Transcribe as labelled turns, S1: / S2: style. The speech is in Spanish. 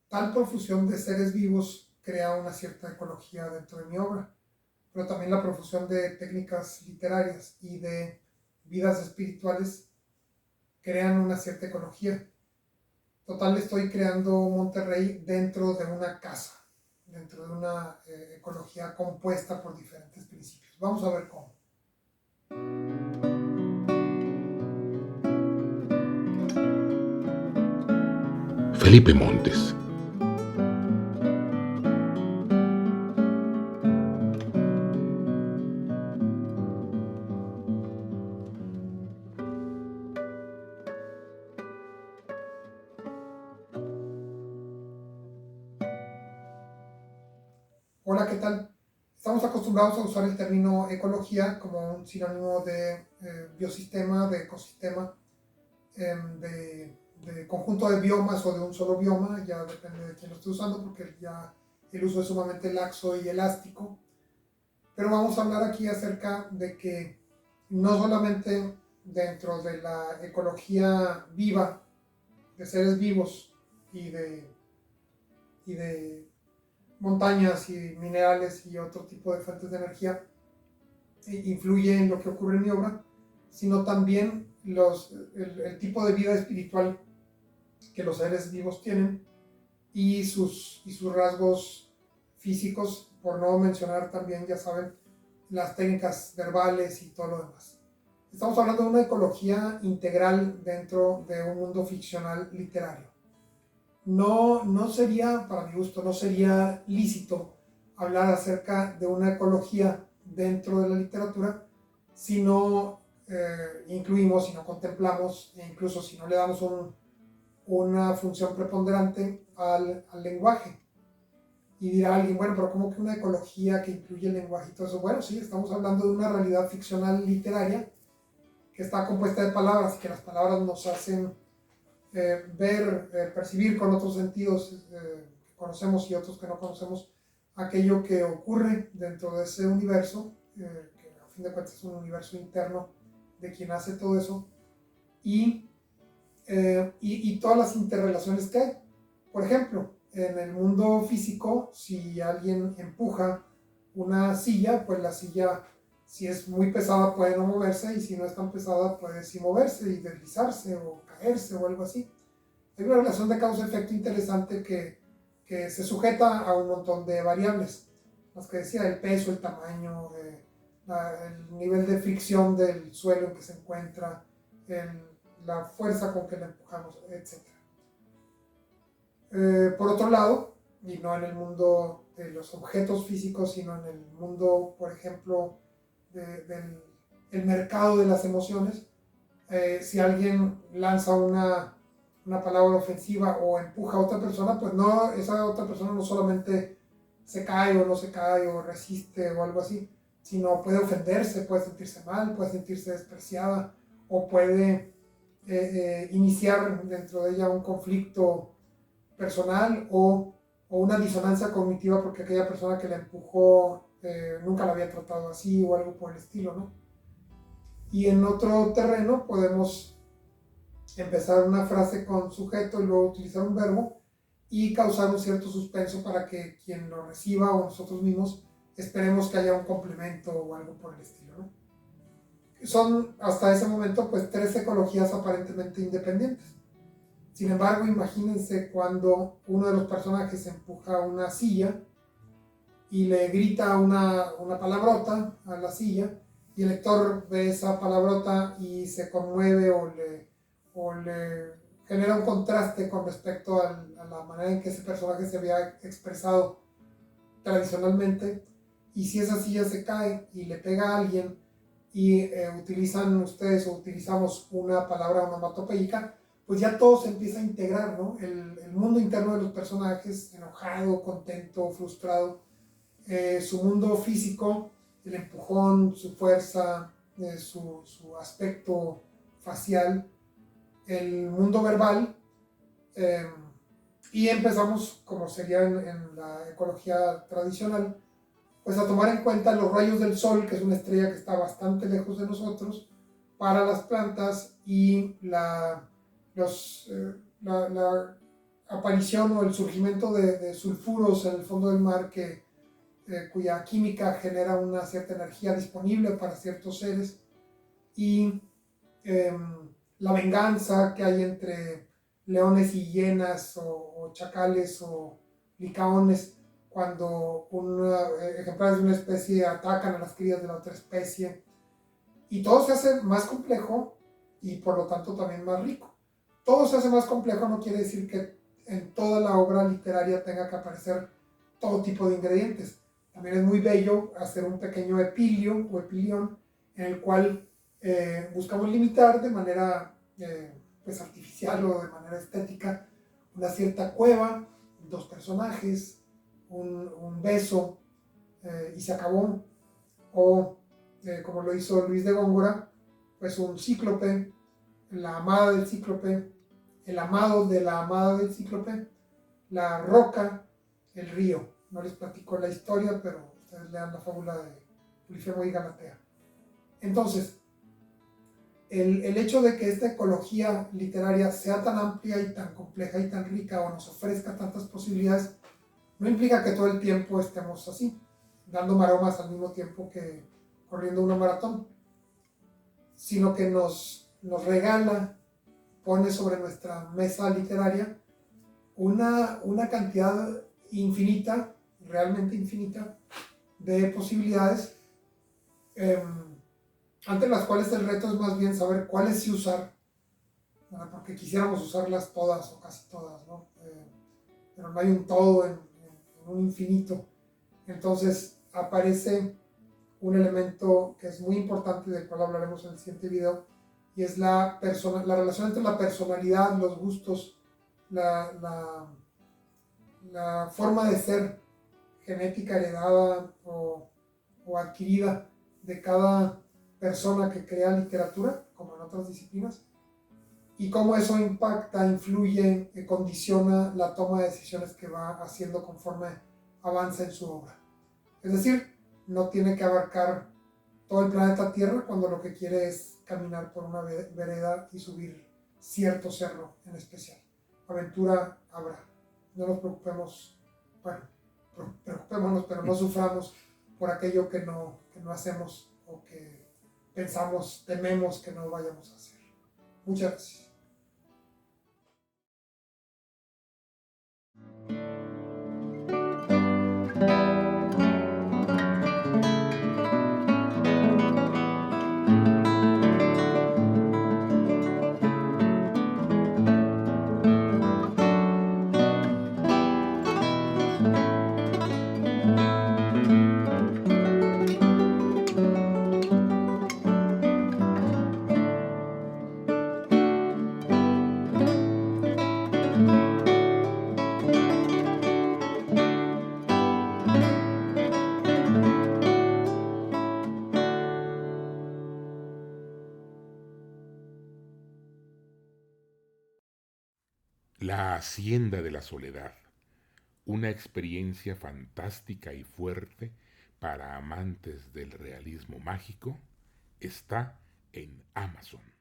S1: Tal profusión de seres vivos crea una cierta ecología dentro de mi obra, pero también la profusión de técnicas literarias y de vidas espirituales crean una cierta ecología. Total, estoy creando Monterrey dentro de una casa, dentro de una ecología compuesta por diferentes principios. Vamos a ver cómo.
S2: Felipe Montes.
S1: Hola, ¿qué tal? Estamos acostumbrados a usar el término ecología como un sinónimo de biosistema, de ecosistema, de conjunto de biomas o de un solo bioma, ya depende de quién lo esté usando, porque ya el uso es sumamente laxo y elástico. Pero vamos a hablar aquí acerca de que no solamente dentro de la ecología viva, de seres vivos y de montañas y minerales y otro tipo de fuentes de energía, influye en lo que ocurre en mi obra, sino también el tipo de vida espiritual que los seres vivos tienen y sus rasgos físicos, por no mencionar también, ya saben, las técnicas verbales y todo lo demás. Estamos hablando de una ecología integral dentro de un mundo ficcional literario. No sería, para mi gusto, no sería lícito hablar acerca de una ecología dentro de la literatura si no incluimos, si no contemplamos, e incluso si no le damos una función preponderante al lenguaje. Y dirá alguien, bueno, pero ¿cómo que una ecología que incluye el lenguaje y todo eso? Bueno, sí, estamos hablando de una realidad ficcional literaria que está compuesta de palabras y que las palabras nos hacen ver, percibir con otros sentidos que conocemos y otros que no conocemos aquello que ocurre dentro de ese universo, que a fin de cuentas es un universo interno de quien hace todo eso, y todas las interrelaciones que hay. Por ejemplo, en el mundo físico, si alguien empuja una silla, pues la silla, si es muy pesada, puede no moverse, y si no es tan pesada, puede sí moverse y deslizarse o caerse o algo así. Hay una relación de causa-efecto interesante que se sujeta a un montón de variables. Las que decía, el peso, el tamaño, el nivel de fricción del suelo en que se encuentra, la fuerza con que la empujamos, etc. Por otro lado, y no en el mundo de los objetos físicos, sino en el mundo, por ejemplo, del el mercado de las emociones, si alguien lanza una palabra ofensiva o empuja a otra persona, pues no, esa otra persona no solamente se cae o no se cae o resiste o algo así, sino puede ofenderse, puede sentirse mal, puede sentirse despreciada o puede iniciar dentro de ella un conflicto personal o una disonancia cognitiva porque aquella persona que la empujó nunca la había tratado así o algo por el estilo, ¿no? Y en otro terreno podemos empezar una frase con sujeto y luego utilizar un verbo y causar un cierto suspenso para que quien lo reciba o nosotros mismos esperemos que haya un complemento o algo por el estilo, ¿no? Son hasta ese momento pues tres ecologías aparentemente independientes. Sin embargo, imagínense cuando uno de los personajes empuja una silla y le grita una palabrota a la silla y el lector ve esa palabrota y se conmueve o le genera un contraste con respecto a la manera en que ese personaje se había expresado tradicionalmente. Y si esa silla se cae y le pega a alguien y utilizan ustedes o utilizamos una palabra onomatopéyica, pues ya todo se empieza a integrar, ¿no? El mundo interno de los personajes, enojado, contento, frustrado, su mundo físico, el empujón, su fuerza, su aspecto facial, el mundo verbal, eh, y empezamos, como sería en la ecología tradicional, pues a tomar en cuenta los rayos del sol, que es una estrella que está bastante lejos de nosotros, para las plantas y los, la aparición o el surgimiento de sulfuros en el fondo del mar cuya química genera una cierta energía disponible para ciertos seres, y la venganza que hay entre leones y hienas o chacales o licaones cuando ejemplares de una especie atacan a las crías de la otra especie. Y todo se hace más complejo y por lo tanto también más rico. Todo se hace más complejo no quiere decir que en toda la obra literaria tenga que aparecer todo tipo de ingredientes. También es muy bello hacer un pequeño epilio o epilión en el cual buscamos limitar de manera pues artificial o de manera estética una cierta cueva, dos personajes, un beso y se acabó. O como lo hizo Luis de Góngora, pues un cíclope, la amada del cíclope, el amado de la amada del cíclope, la roca, el río. No les platico la historia, pero ustedes lean la fábula de Polifemo y Galatea. Entonces, el hecho de que esta ecología literaria sea tan amplia y tan compleja y tan rica o nos ofrezca tantas posibilidades, no implica que todo el tiempo estemos así, dando maromas al mismo tiempo que corriendo una maratón, sino que nos regala, pone sobre nuestra mesa literaria una cantidad infinita, realmente infinita, de posibilidades, ante las cuales el reto es más bien saber cuáles sí usar, ¿verdad? Porque quisiéramos usarlas todas o casi todas, ¿no? Pero no hay un todo en un infinito. Entonces aparece un elemento que es muy importante, del cual hablaremos en el siguiente video, y es la relación entre la personalidad, los gustos, la forma de ser genética heredada o adquirida de cada persona que crea literatura, como en otras disciplinas, y cómo eso impacta, influye, condiciona la toma de decisiones que va haciendo conforme avanza en su obra. Es decir, no tiene que abarcar todo el planeta Tierra cuando lo que quiere es caminar por una vereda y subir cierto cerro en especial. Aventura habrá. No nos preocupemos, bueno, preocupémonos, pero no suframos por aquello que no hacemos o que pensamos, tememos que no vayamos a hacer. Muchas gracias.
S2: La Hacienda de la Soledad, una experiencia fantástica y fuerte para amantes del realismo mágico, está en Amazon.